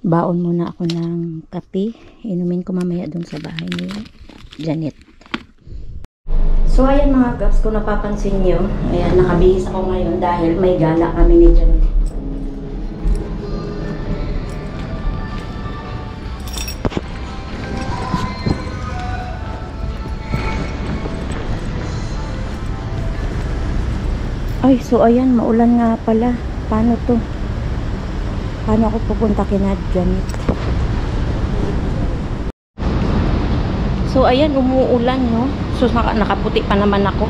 Baon muna ako ng kape. Inumin ko mamaya dun sa bahay ni Janet. So ayan mga gaps, kung napapansin nyo, ayan, nakabihis ako ngayon dahil may gala kami ni Janet. Ay, so ayan, maulan nga pala. Paano to? Paano ako pupunta kina Janet? So ayan, umuulan, no? So nakaputi pa naman ako.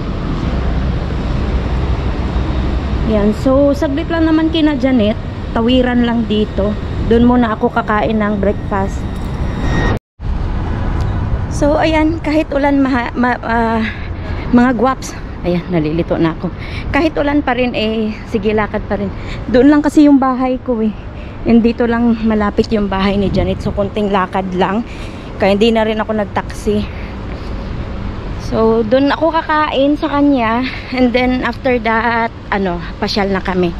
Yan, so saglit lang naman kina Janet. Tawiran lang dito. Doon muna ako kakain ng breakfast. So ayan, kahit ulan mga guwaps. Ayan, nalilito na ako. Kahit ulan pa rin, sige, lakad pa rin. Doon lang kasi yung bahay ko, And dito lang malapit yung bahay ni Janet. So, konting lakad lang. Kaya hindi na rin ako nag-taxi. So, doon ako kakain sa kanya. And then, after that, pasyal na kami.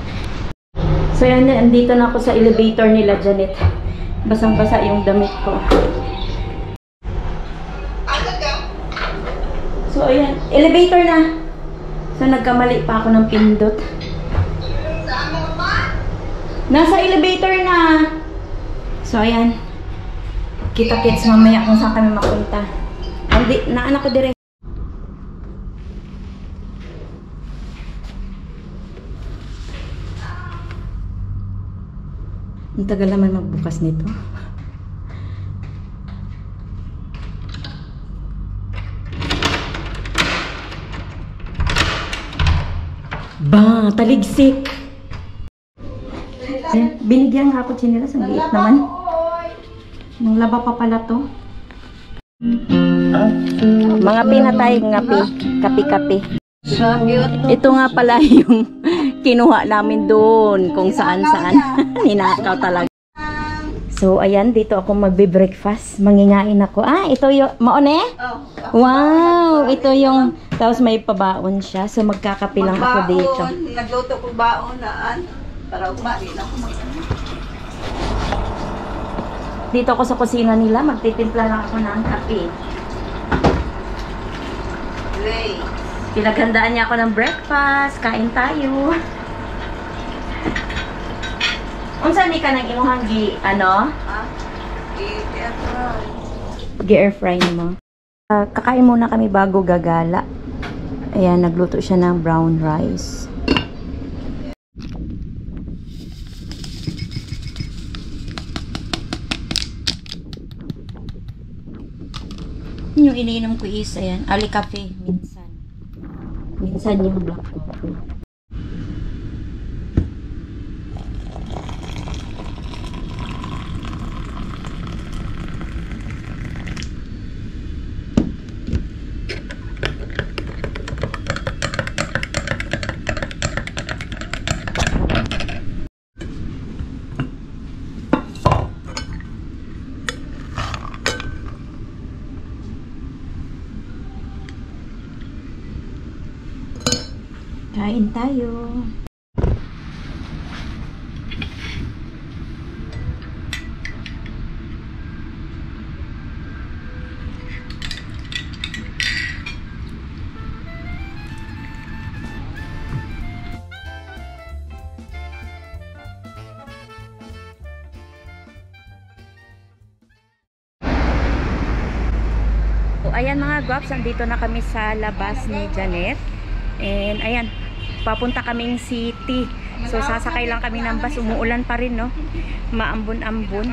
So, yan, andito na ako sa elevator nila, Janet. Basang-basa yung damit ko. So, ayan. Elevator na. So, nagkamali pa ako ng pindot. Nasa elevator na. So, ayan. Kita-kits mamaya kung saan kami mapunta. Naanak ko direct. Ang tagal naman magbukas nito. Ba, taligsik. Binigyan nga ako chinelas. Ang liit naman. Nang laba pa pala to. Mga pinatay ngapi. Kapi-kapi. Ito nga pala yung kinuha namin doon. Kung saan-saan. Ninakaw talaga. So, ayan. Dito ako magbe-breakfast. Mangingain ako. Ito yung... Maone? Wow! Ito yung... Tapos may pabaon siya. So, magkakape lang ako dito. Nagluto ko baon na para umari na ako dito ako sa kusina nila. Magtitimpla lang ako ng kape. Pinaghandaan niya ako ng breakfast. Kain tayo. Unsa ni ka nang imuhang gi-air fry mo? Kakain muna kami bago gagala. Ayan, nagluto siya ng brown rice. Yung iniinom ko is, ayan, ali cafe, minsan. Minsan yung black coffee. Kain tayo. So, ayan mga guwaps, andito na kami sa labas ni Janet. And ayan, papunta kaming city. So sasakay lang kami ng bus. Umuulan pa rin, no? Maambon-ambon.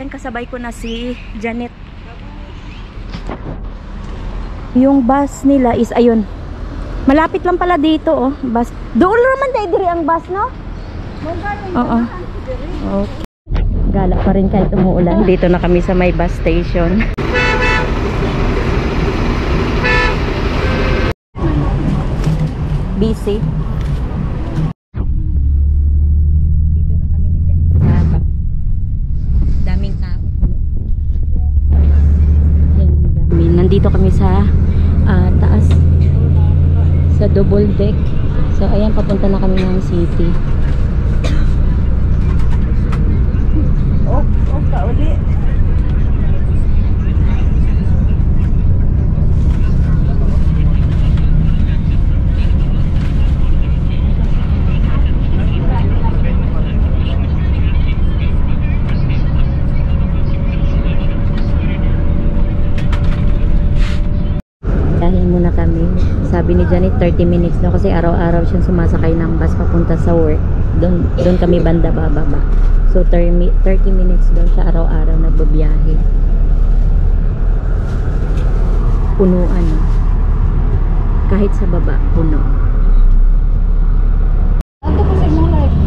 Then kasabay ko na si Janet. Yung bus nila is ayun. Malapit lang pala dito, oh. Bus. Doon naman tayo diri ang bus, no? Oo. Okay. Gala pa rin kahit umuulan. Dito na kami sa may bus station. Busy. Dito na kami ni Janet. Daming tao. Yan, dami. Nandito kami sa taas. Sa double deck. So, ayan, papunta na kami ng city. sabi ni Janet 30 minutes daw kasi araw-araw siyang sumasakay ng bus papunta sa work. Doon kami banda bababa. So 30 minutes daw siya araw-araw nagbabiyahe. Punuan. Kahit sa baba, puno. Ato ko sa mga life.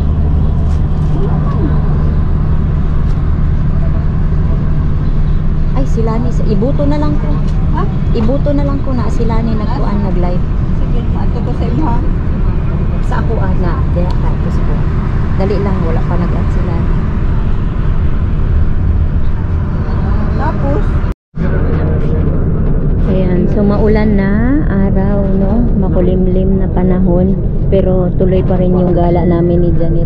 Ay, sila ni ibuto na lang ko. Ha? Ibuto na lang ko na sila ni nagkuan nag-live. Sige, ato ko sa mga. Sa ako ana, diya tapos ko. Dali lang wala pa nag-add sila. Tapos, Ayan, so maulan na araw, no? Makulimlim na panahon, pero tuloy pa rin yung gala namin ni Janet.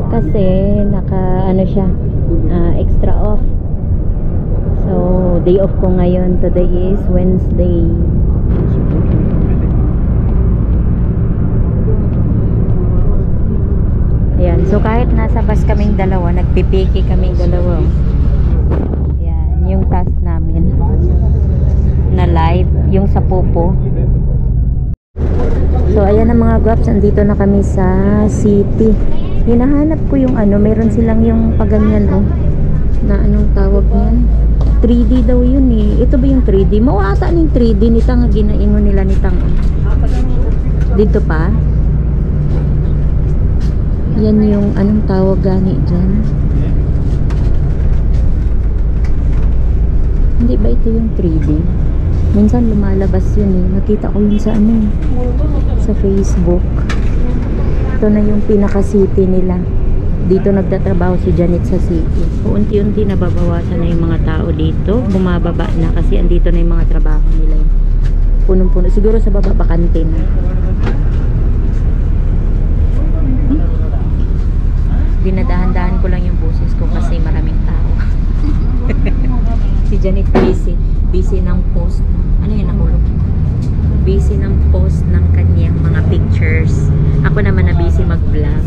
Kasi naka ano siya, extra off. So, day off ko ngayon. Today is Wednesday. Ayan, so kahit nasa bus kaming dalawa, nagpipiki kaming dalawa. Ayan, yung task namin na live, yung sa Popo. So ayan ang mga guwaps, andito na kami sa city. Hinahanap ko yung ano, meron silang yung paganyan oh, na anong tawag niyan, 3D daw yun eh. Ito ba yung 3D? Mawata ng 3D nitang nga ginaingon nila nitang dito pa. Yan yung anong tawag gani dyan. Hindi ba ito yung 3D? Minsan lumalabas yun eh. Nakita ko yun sa ano eh, sa Facebook. Ito na yung pinaka-city nila. Dito nagtatrabaho si Janet sa city. Unti-unti nababawasan na yung mga tao dito. Bumababa na kasi andito na yung mga trabaho nila. Punong-puno. Siguro sa baba bakante na. Dinadahan-dahan ko lang yung boses ko kasi maraming tao. Si Janet busy. Busy ng post. Ano yan nahulog? Busy ng post ng kanyang mga pictures. Ako naman na busy mag-vlog.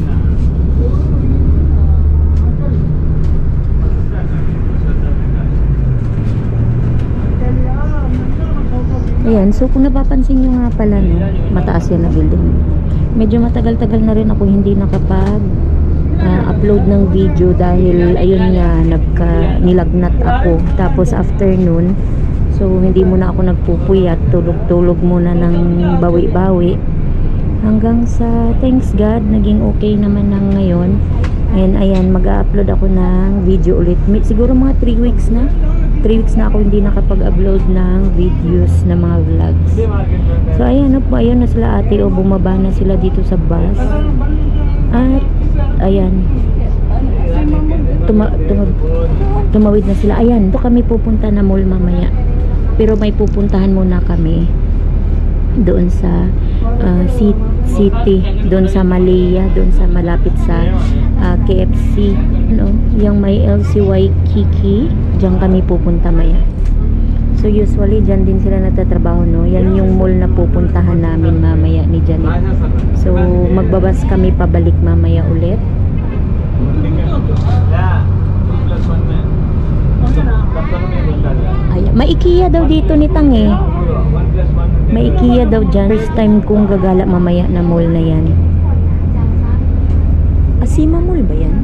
Ayan, so kung napapansin nyo nga pala, no, mataas yan na building. Medyo matagal-tagal na rin ako hindi nakapag upload ng video dahil ayun nga, nilagnat ako. Tapos afternoon, so hindi muna ako nagpupuyat, tulog-tulog muna ng bawi-bawi. Hanggang sa, thanks God, naging okay naman ng ngayon. And ayan, mag-upload ako ng video ulit. Siguro mga 3 weeks na. 3 weeks na ako hindi nakapag-upload ng videos na mga vlogs. So ayan po, ayun na sila ate o bumaba na sila dito sa bus. At ayan, tumawid na sila. Ayan, doon kami pupunta na mall mamaya. Pero may pupuntahan muna kami doon sa city, doon sa Malaya, doon sa malapit sa KFC, no? Yung may LCY Kiki, diyan kami pupunta maya. So usually diyan din sila nagtatrabaho, no? Yan yung mall na pupuntahan namin mamaya ni Janet. So magbabas kami pabalik mamaya ulit. Ay, may IKEA daw dito ni Tang eh. May IKEA daw dyan. First time kong gagala mamaya na mall na yan. Asima Mall ba yan?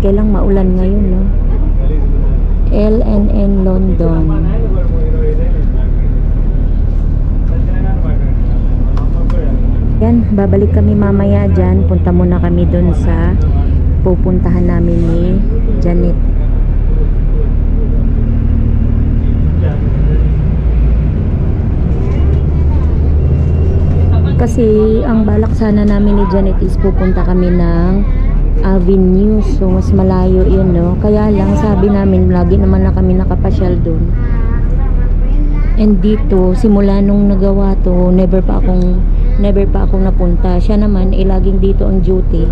Kailang maulan ngayon, no? LNN London. Yan, babalik kami mamaya dyan. Punta muna kami dun sa pupuntahan namin ni Janet. Kasi ang balak sana namin ni Janet is pupunta kami ng Avenue. So mas malayo yun, no? Kaya lang sabi namin lagi naman na kami nakapasyal dun. And dito simula nung nagawa to, never pa akong napunta. Siya naman laging dito ang duty.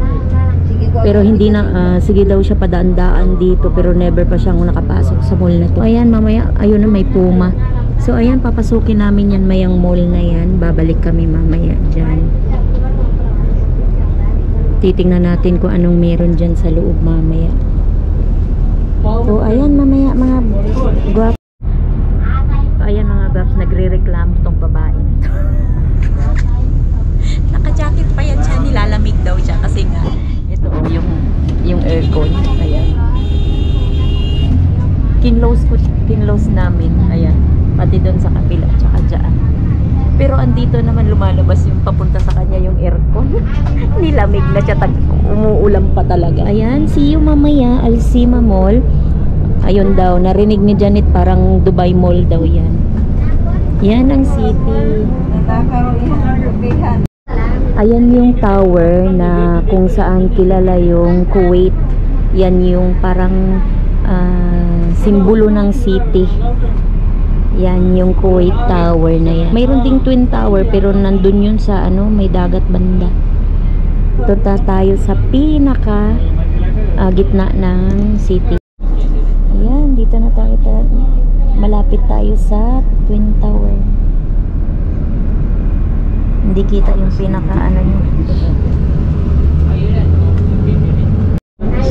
Pero hindi na sige daw siya padaan-daan dito, pero never pa siyang nakapasok sa mall na to. Ayan, mamaya ayun na may Puma. So ayan, papasukin namin yan mayang mall na yan. Babalik kami mamaya dyan. Titingnan natin kung anong meron dyan sa loob mamaya. So ayan, mamaya mga guwap. Babs, nagre-reklamo tong babae. Naka-jacket pa yan siya, nilalamig daw siya kasi nga ito oh, yung aircon. Ayan. Kinlose namin. Ayan. Pati doon sa kabila tsaka dyan. Pero andito naman lumalabas yung papunta sa kanya yung aircon. Nilamig na siya, umuulan pa talaga. Ayan, see you mamaya, Alcima Mall. Ayun daw, narinig ni Janet parang Dubai Mall daw yan. Yan ang city. Ayan yung tower na kung saan kilala yung Kuwait. Yan yung parang simbolo ng city. Yan yung Kuwait Tower na yan. Mayroon ding Twin Tower pero nandun yun sa ano, may dagat banda. Punta tayo sa pinaka gitna ng city. Ayan, dito na tayo. Malapit tayo sa Twin Tower. Hindi kita yung pinaka ano yun.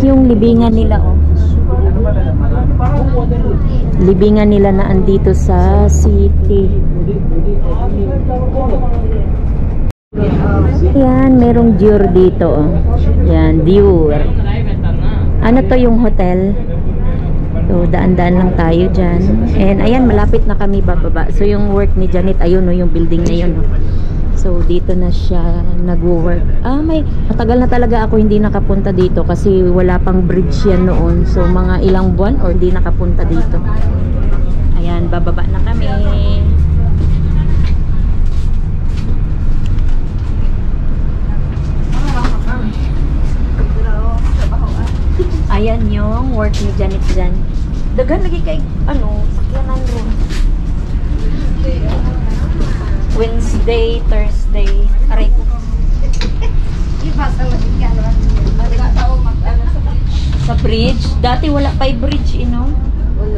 Yung libingan nila oh. Libingan nila na andito sa city. Yan, merong Dior dito oh. Yan, Dior. Ano to yung hotel? So, daan-daan lang tayo dyan. And ayan, malapit na kami bababa. So, yung work ni Janet, ayun oh, yung building na yun oh. So, dito na siya nag-work. Matagal na talaga ako hindi nakapunta dito kasi wala pang bridge yan noon. So, mga ilang buwan or hindi nakapunta dito. Ayan, bababa na kami. Ayan yung work ni Janet dyan. Dagan lagi kay, sakyanan ron. Wednesday, Thursday. Aray ko. Sa bridge? Dati wala pa bridge, Wala,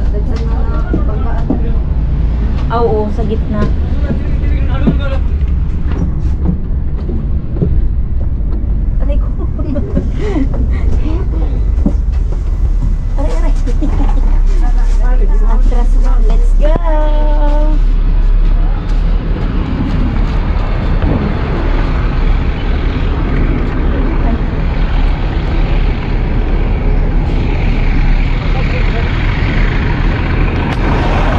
oo, sa gitna. Aray ko. Aray. Atras mo. Let's go!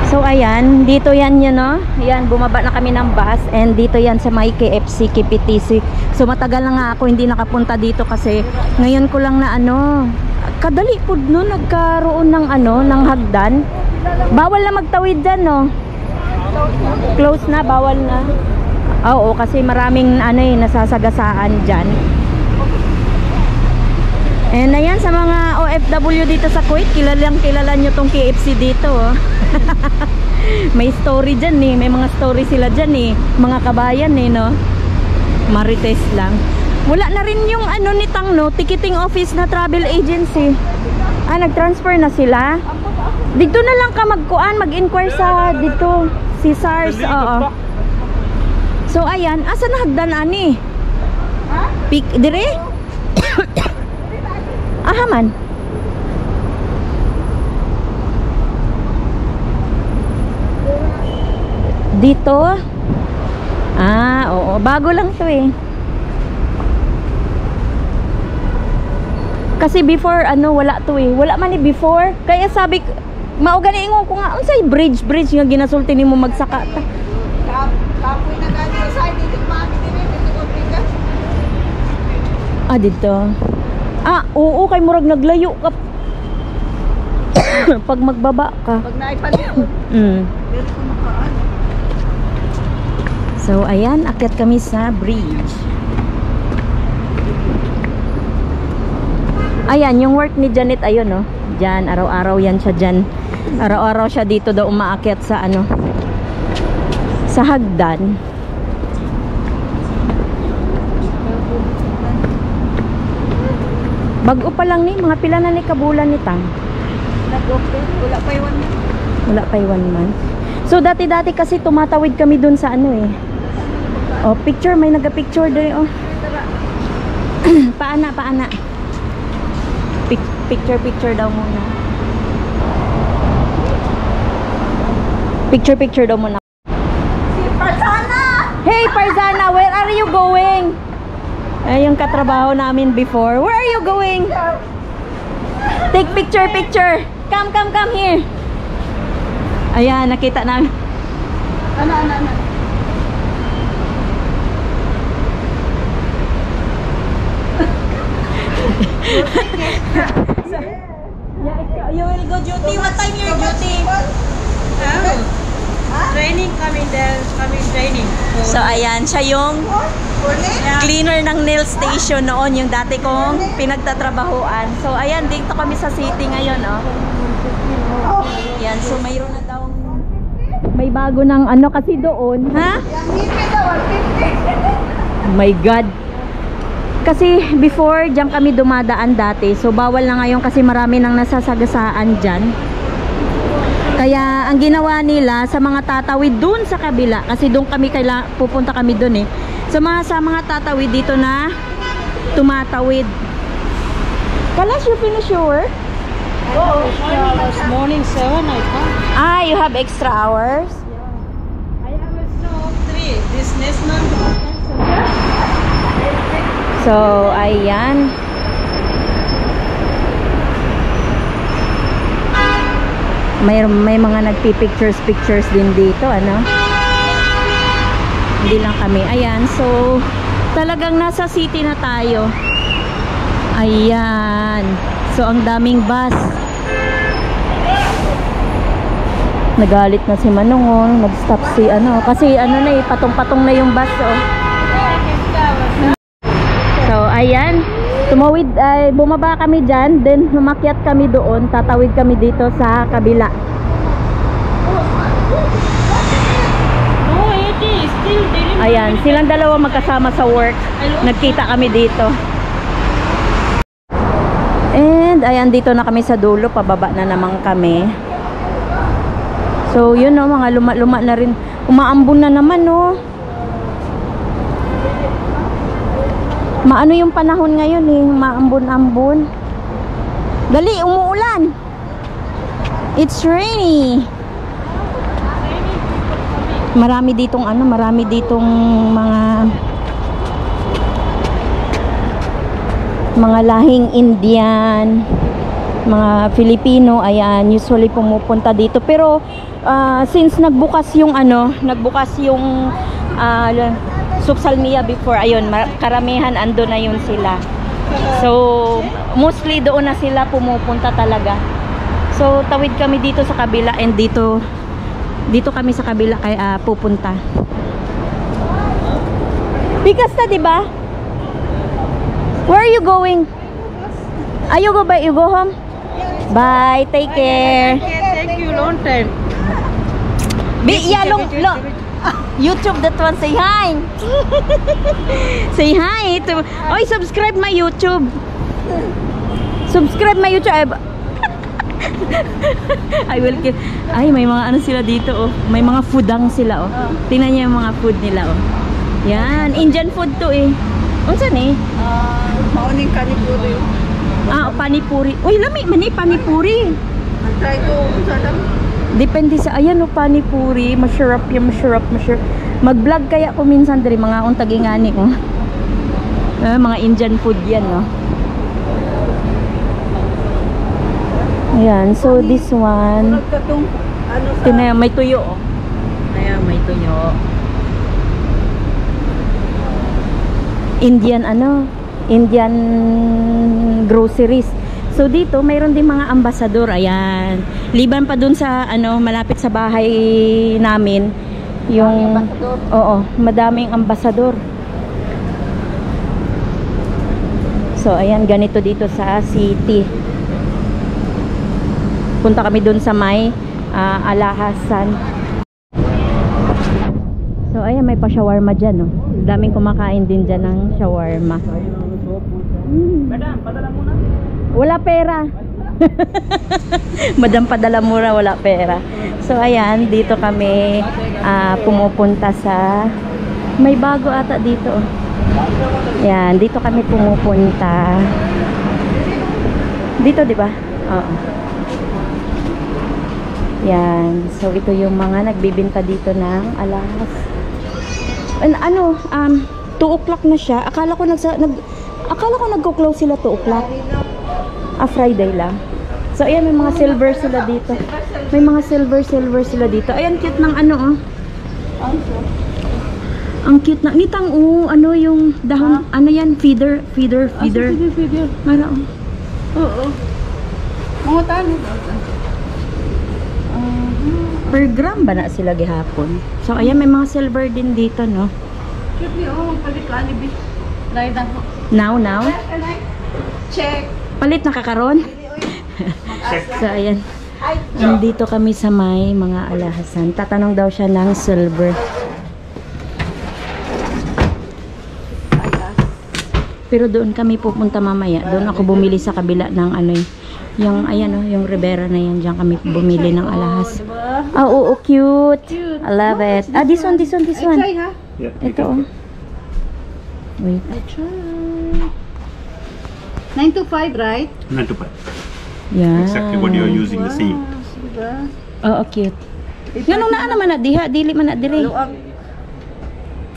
So ayan, dito yan yun no. Ayan, bumaba na kami ng bus and dito yan sa may KFC, KPTC. So matagal na nga ako hindi nakapunta dito kasi ngayon ko lang na kadali po no, nagkaroon ng ng hagdan. Bawal na magtawid dyan no. Close na, bawal na. Oo, kasi maraming nasasagasaan dyan. And ayan, sa mga OFW dito sa Kuwait, kilala nyo tong KFC dito oh. May story dyan eh, may mga story sila dyan eh, mga kabayan eh no. Marites lang. Wala na rin yung ni Tang no, ticketing office na travel agency. Nag-transfer na sila. Dito na lang ka mag-inquire sa dito si SARS. Oo. So ayan, asa na hagdan ani? Dire? Ahaman. Dito? Oo, bago lang 'to eh. Kasi before wala 'to eh. Wala man ni before. Kaya sabi mao gani ingon ko nga unsay bridge nga ginasulti nimo magsaka ta. Kapoy na gani sa dito mami dito ko bigas. Dito. Oo, kay murag naglayo ka. Pag magbaba ka. Pag naipalikod. Dito ko makaan. So, ayan, akyat kami sa bridge. Ayan, yung work ni Janet, ayun, no? Diyan, araw-araw yan siya dyan. Araw-araw siya dito daw umaakyat sa sa hagdan. Bago pa lang ni, mga pila na ni kabulan ni Tang. Wala pa 1 month. Wala pa 1 month. So, dati-dati kasi tumatawid kami dun sa picture, may nagka-picture doon, paana. Picture daw muna. Picture daw muna. Hey, Farzana, where are you going? Ay, yung katrabaho namin before. Where are you going? Take picture, picture. Come here. Ayan, nakita namin. Ano. You will go duty. What time your duty? Training coming there, training. So, ayan, siya yung cleaner ng nail station noon, yung dati kong pinagtatrabahuan. So, ayan, dito kami sa city ngayon, oh. Yan, so mayroon na daw may bago ng ano kasi doon, ha? Yung hipi daw, 150. Oh my God. Kasi before, diyan kami dumadaan dati. So, bawal na ngayon kasi marami nang nasasagasaan dyan. Kaya, ang ginawa nila sa mga tatawid dun sa kabila, kasi doon kami pupunta kami dun eh. So, sa mga tatawid dito na tumatawid. Kalas, you finish your work? This morning 7 I come. Ah, you have extra hours? I have a job 3. Businessman. So, ayan. May mga nagpi-pictures din dito, ano? Hindi lang kami. Ayan, so talagang nasa city na tayo. Ayan. So, ang daming bus. Nagalit na si Manong, oh. Nag-stop si ano. Kasi ano na eh, patong-patong na yung bus, oh. So, ayan. Tumawid, bumaba kami dyan. Then, humakyat kami doon. Tatawid kami dito sa kabila. No, it is still delivery. Ayan, silang dalawa magkasama sa work. Nagkita kami dito. And, ayan, dito na kami sa dulo. Pababa na naman kami. So, yun, no, mga luma-luma na rin. Umaambon na naman, no. Maano yung panahon ngayon eh, maambon-ambon. Dali, umuulan. It's rainy. Marami ditong ano, marami ditong mga lahing Indian, mga Filipino, ayan, usually pumupunta dito. Pero since nagbukas yung Supsalmiya before, ayun, karamihan ando na yun sila. So, mostly doon na sila pumupunta talaga. So, tawid kami dito sa kabila and dito kami sa kabila kaya pupunta. Bigas na, di ba? Where are you going? You go home? Bye, take care. Thank you, long time. YouTube, that one, say hi. Say hi to, oy, subscribe my YouTube. Subscribe my YouTube. I will kill. Ay, may mga ano sila dito, oh. May mga foodang sila, oh. Tingnan niyo yung mga food nila, oh. Yan, Indian food to eh. Unsan eh? Mauning kanipuri. Panipuri. Uy, lami man eh, panipuri. Try ko sa dam. Depende sa, ayan o, panipuri. Masarap yan, masarap. Mag-vlog kaya ko minsan diri mga untag ingani, oh. Mga Indian food yan, no. Ayan, so this one. Tinaya, may tuyo, oh. Ayan, may tuyo. Indian groceries. So dito mayroon din mga ambasador, ayan. Liban pa dun sa malapit sa bahay namin, yung madaming ambasador. So ayan, ganito dito sa city. Punta kami dun sa may Alahasan. So ayan, may pa shawarma dyan, no. Daming kumakain din dyan ng shawarma. Madam, padala muna. Wala pera. Madam, padala mura, wala pera. So ayan, dito kami pumupunta sa, may bago ata dito, oh. Yan, dito kami pumupunta. Dito, di ba? Oo. Yan. So ito yung mga nagbibinta dito ng alahas. Ano, 2 o'clock na siya. Akala ko nagko-close sila 2 o'clock. Friday lang. So, ayan, may mga silver sila dito. May mga silver sila dito. Ayan, cute ng ano, oh. Ang cute na. Nitang, ano yung dahon, ano yan, feeder. Feeder. Mara, oh. Oo. Mga talo. Per gram ba na sila gihapon? So, ayan, may mga silver din dito, no? Cute niyo, palit ka alibi. Dahil na po. Now? Check. Palit na kakaron? So, ayan. Nandito kami sa may mga alhasan. Tatanong daw siya ng silver. Pero doon kami pupunta mamaya. Doon ako bumili sa kabila ng ano yung ayan oh, yung Ribera na yan. Diyan kami bumili ng alahas. Ah, oo, cute. I love it. Ah, this one. I try, ha? Yeah, Ito oh. Wait. I try. 9 to 5, right? 9 to 5. Yeah. Exactly what you're using, the same. Diba? Oo, cute. Ganun na naman na diha. Dili man na dire.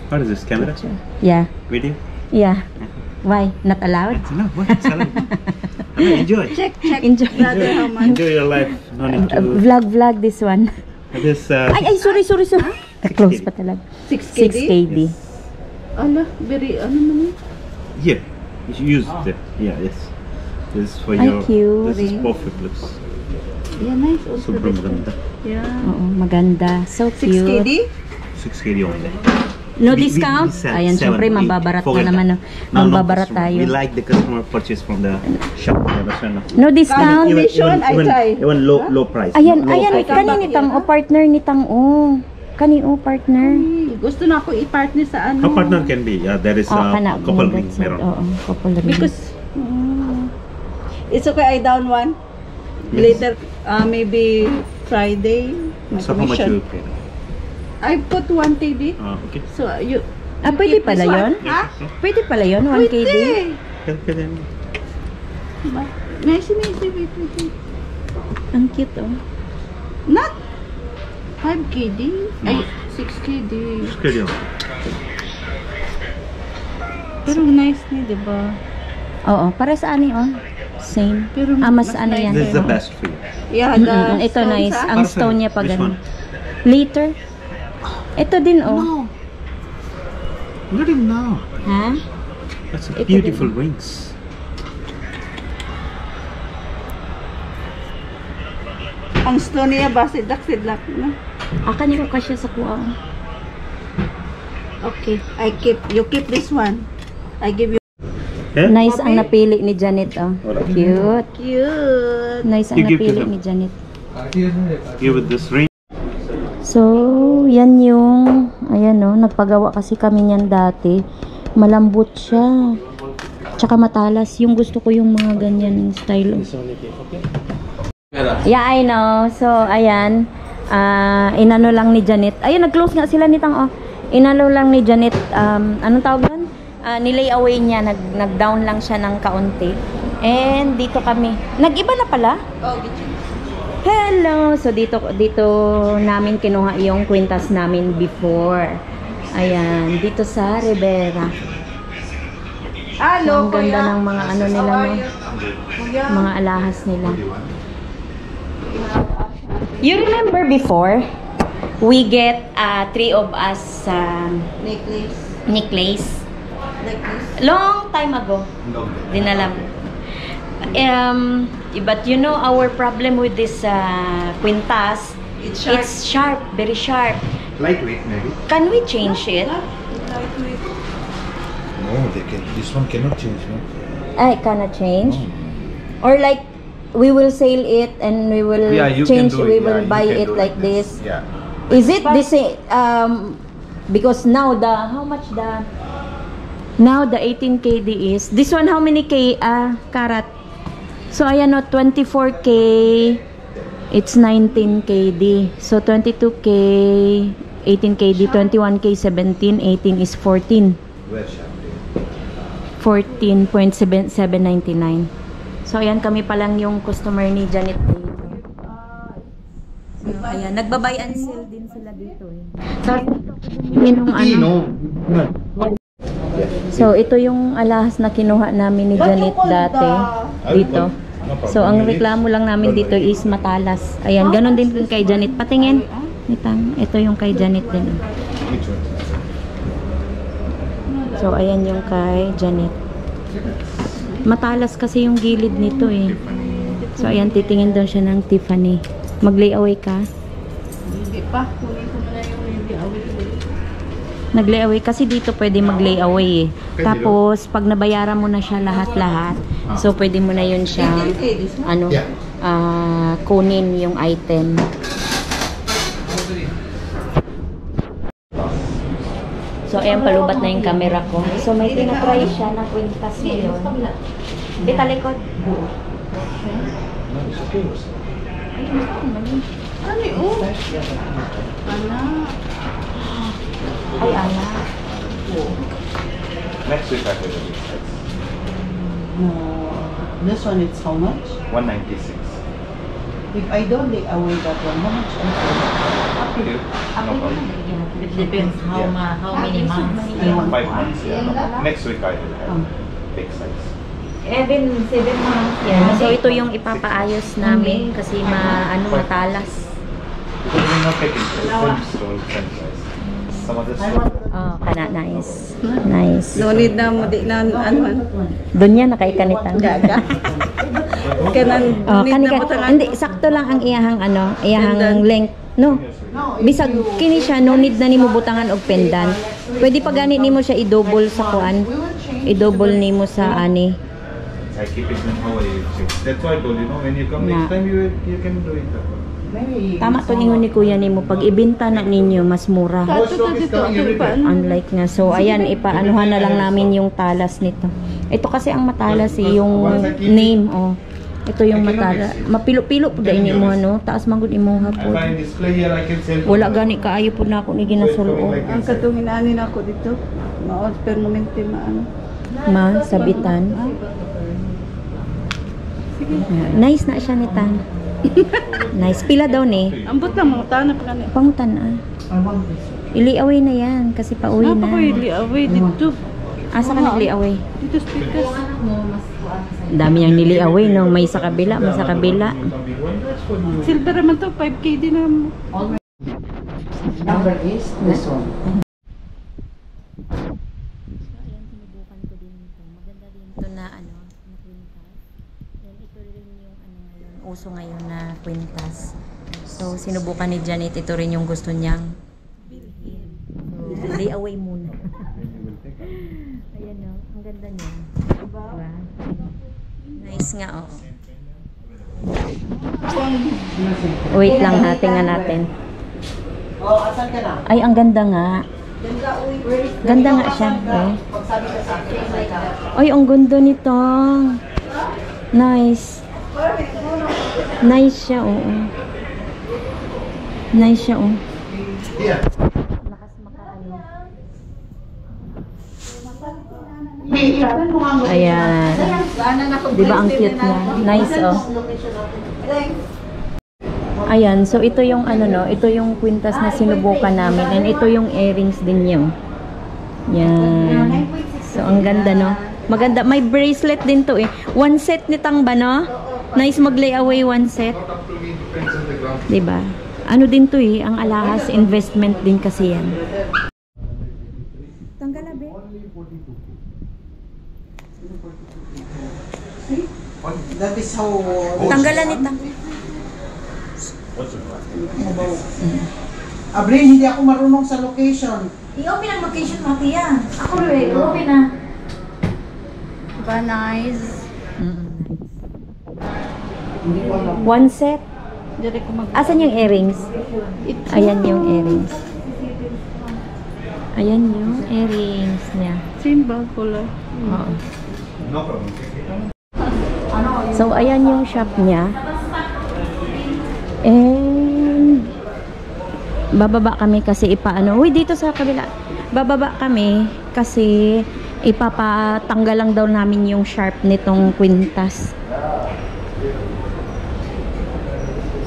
What is this, camera? Yeah. Video? Yeah. Why? Not allowed? No, what? It's allowed. I mean, enjoy. Check. Enjoy. Brother, how much? Enjoy your life. No need to... Vlog this one. This, Ay, sorry. Close pa talaga. 6 6 KD? KD. Ala, very, ano man yun? yeah. You should use it. Yeah, yes. This is for Ay, your... cute. This is perfect looks. Yeah, nice. Also Super this one. maganda. Yeah. Oo, maganda. So 6 cute. KD? 6 KD only. No We discount? sell Ayan, 7, syempre 8. mambabarat na Forget naman. that. No? Mambabarat customer. tayo. We like the customer purchase from the shop. You understand? No discount? Commission, I try. Even low price. Ayan, Low ayan, price. kani nitang o partner nitang o. Kani o partner. Gusto na ako i-partner sa ano. A partner can be. There is Kana, a couple ring. that's it. Meron. Oo, couple ring. Because, it's okay, I down one. Yes. Later, maybe Friday, my So how much you commission. pay? I put 1 KD. Okay. So, you... Ah, pwede keep pala this one? yun? Ha? Pwede pala yun, 1 KD? Pwede. Okay then. Diba? Nice. Ang cute oh. Not 5 KD. Ay, 6 KD. Just carry on. Pero nice ni, diba? Oo, para sa ani oh. Same. Pero Mas mas ano nice yan. This is the Oo. best for you. Yeah, Ito nice. stones, Ang Para stone sa'yo. niya pa Which ganun. one? Later. Ito din oh. No. Look at him now. Ha? That's Ito beautiful din. rings. Ang stone niya ba, sidlak, no? Akan ko kasya sa kuha. Okay, you keep this one. I give you. Yeah? Nice ang napili ni Janet oh. Wala. Cute. Cute. Nice ang You give to napili them. ni Janet. Give it this ring. So, yan yung, ayan no, nagpagawa kasi kami niyan dati. Malambot siya. Tsaka matalas. Yung gusto ko yung mga ganyan style. Yeah, I know. So, ayan. Inano lang ni Janet. Ayun, nag-close nga sila nitang, oh. Inano lang ni Janet, anong tawag doon? Nilay away niya. Nag-down lang siya ng kaunti. And dito kami. Nag-iba na pala? Oh, get you. Hello! So, dito namin kinuha yung kwintas namin before. Ayan, dito sa Ribera. Hello, Ang ganda ng mga ano nila, no? Kuya. Mga alahas nila. You remember before, we get 3 of us necklace. Like this. Long time ago. Dinalam. But you know, our problem with this kwintas, It's sharp. it's sharp, very sharp. Lightweight maybe. Can we change it? No, they can. This one cannot change, no. I cannot change. Or like, we will sell it and we will change. We will buy it like this. Yeah. Is it this? Because now how much the? Now the 18 KD is. This one how many karat? So ayan no, 24K. It's 19 KD. So 22K, 18 KD, 21K, 17, 18 is 14. Where shall 14.799. So ayan, kami pa lang yung customer ni Janet dito. So, ayan, nagba-buy and sell din sila dito eh. So Yun yung ano. So, ito yung alahas na kinuha namin ni Janet dati. Dito. So, ang reklamo lang namin dito is matalas. Ayan, ganun din kay Janet. Patingin. Ito yung kay Janet din. Which one? So, ayan yung kay Janet. Matalas kasi yung gilid nito eh. So, ayan, titingin daw siya ng Tiffany. Mag-layaway ka? Hindi pa. Kunin ko na yung layaway. Nag-layaway kasi dito pwede mag-layaway eh. Tapos, pag nabayaran mo na siya lahat-lahat, so pwede mo na yun siya, ano, kunin yung item. So, ayan, palubat na yung camera ko. So, may tinatry siya na kwintas mo yun. Di talikod. Ano yun? Anak. Ay, ala. Next week I will do it. No. This one, it's how much? 196. If I don't lay away that one, how much? Up to you. No problem. It depends how many months. 5 months, yeah. No. Next week I will have big size. Even 7 months. Yeah. So, ito yung ipapaayos namin kasi matalas. Because we're not taking same store, same price. Some other store. Oh, kana nice. Nice. No need na mo di na ano. Doon yan nakaikanitang. Gaga. Kanan Oh, need na mo hindi sakto lang ang iyahang length, no. Bisag kini siya no need na nimo butangan og pendant. Pwede pa gani nimo siya i-double sa kuan. I-double nimo sa ani. I keep it in how I check. That's why I told you, when you come next time, you can do it. Tama to ningon ni kuya nimo pag ibenta na ninyo mas mura. Most stock is coming every day. Unlike nga. So, ayan, ipaanuhan na lang namin yung talas nito. Ito kasi ang matalas eh, yung name, oh. Ito yung matalas. Mapilo-pilo po dahil mo, no? Taas manggod imong I hapon. find display here, I can sell. Wala gani kaayo po na ako ni ginasulo. Ang katungin ani na ako dito. Maot permanente maano. Ma, sabitan. Nice na siya ni Tan. Nice. Pila daw ni? Ambot lang mo tanap ka ni. Pangutan na. Ili-away na yan kasi pauwi Napa ko na. ili away dito. Asa ka nagli-away? Dito speakers. Dami yang nili-away no, may sa kabila, may sa kabila. Silver naman to 5K din na mo. Number is this one. Ito na ano, na kwintas. Then ito rin yung ano ngayon, uso ngayon na kwintas. So sinubukan ni Janet, ito rin yung gusto niyang bilhin. So lay away muna. Ayan o, ang ganda niya. Diba? Nice nga oh. Wait lang ha, tingnan natin. Oh, asan ka na? Ay, ang ganda nga. Ganda nga siya. Eh. Pagsabi ka sa akin, Ay, ang ganda nito. Nice. Nice siya, oo. Nice siya, oo. Yeah. Lakas makaano. Ayan. Ayan. Diba ang cute niya? Nice, oh. Ayan, so ito yung ano no, ito yung kwintas na sinubukan namin and ito yung earrings din niyo. Yan. So ang ganda no. Maganda, may bracelet din to eh. One set nitang ba no? Nice mag-layaway one set. 'Di ba? Ano din to eh, ang alahas investment din kasi yan. Tanggal be. That is how... Tanggalan nitang. Abrin, hindi ako marunong sa location. I-open ang location mo, Tia. Ako rin, open na. Diba, nice? Hindi ko alam. One set. Dire ko mag Asan yung earrings? Ayan yung earrings. Ayan yung earrings niya. simba color. Oo. No problem. So, ayan yung shop niya. And, bababa kami kasi ipaano. Uy, dito sa kabila. Bababa kami kasi ipapatanggal lang daw namin yung sharp nitong kwintas.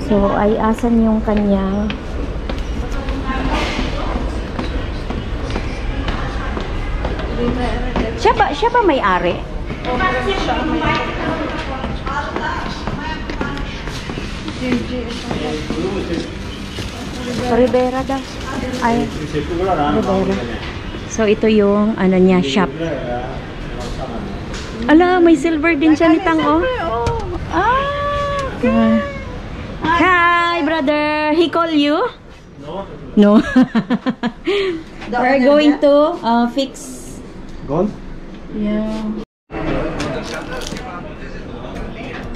So, ay asan yung kanyang Siya ba may-ari? Rivera daw. Ay, Rivera. So, ito yung, ano niya, shop. Ala, may silver din siya nitang, oh. Hi, brother. He call you? No. We're going to fix. Gold? Yeah.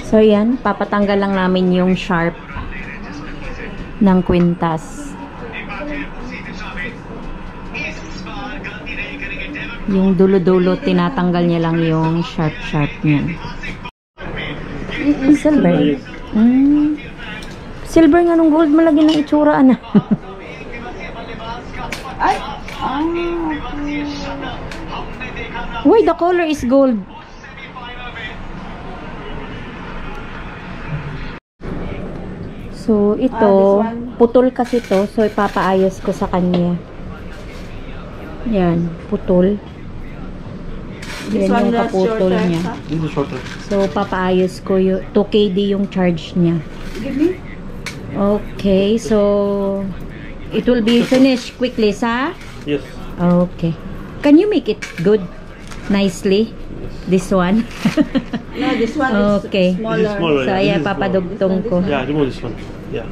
So, yan. Papatanggal lang namin yung sharp ng kwintas. Yung dulo-dulo, tinatanggal niya lang yung sharp niya. Silver. Silver nga nung gold, malagi ng itsura, ana. Why the color is gold? So, ito, putol kasi to. So, ipapaayos ko sa kanya. Yan, putol. Yan yung kaputol niya. This is shorter. So, papaayos ko yung 2KD yung charge niya. Okay, so it will be finished quickly, sa? Yes. Okay. Can you make it good? Nicely? This one? No, this one Okay. is smaller. So, ayan, papadugtong ko. Yeah, remove this one. Yeah.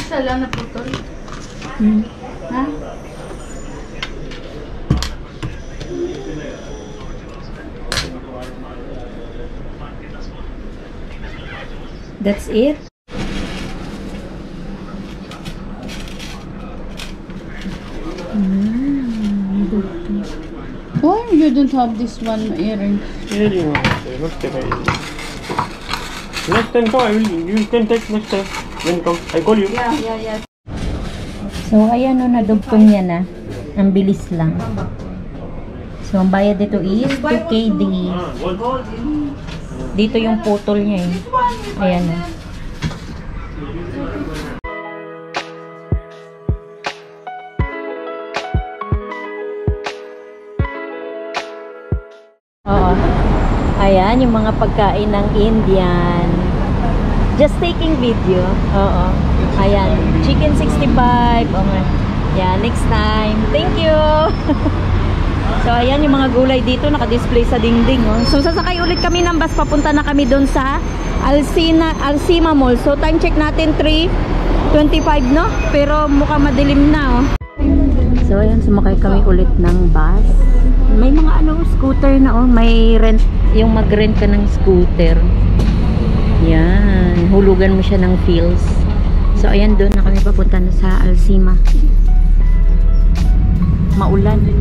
Isa lang na putol. Ha? That's it? Why you don't have this one earring? Earring. Next time come, you can take next time. When come, I call you. Yeah. So, ayan o, nadugtong niya na. Ang bilis lang. So, ang bayad dito is 2KD. Dito yung putol niya eh. Ayan o. Oo. Ayan, yung mga pagkain ng Indian. Just taking video. Oo. Ayan, chicken 65. Yeah, next time. Thank you. So, ayan yung mga gulay dito naka-display sa dingding. Oh. So, sasakay ulit kami ng bus. Papunta na kami doon sa Alcima Mall. So, time check natin 3:25, no? Pero mukhang madilim na, oh. So, ayan, sumakay kami ulit ng bus. May mga scooter na, oh. May rent, yung mag-rent ka ng scooter. Yan, hulugan mo siya ng feels. So, ayan, doon na kami papunta na sa Alcima. Maulan.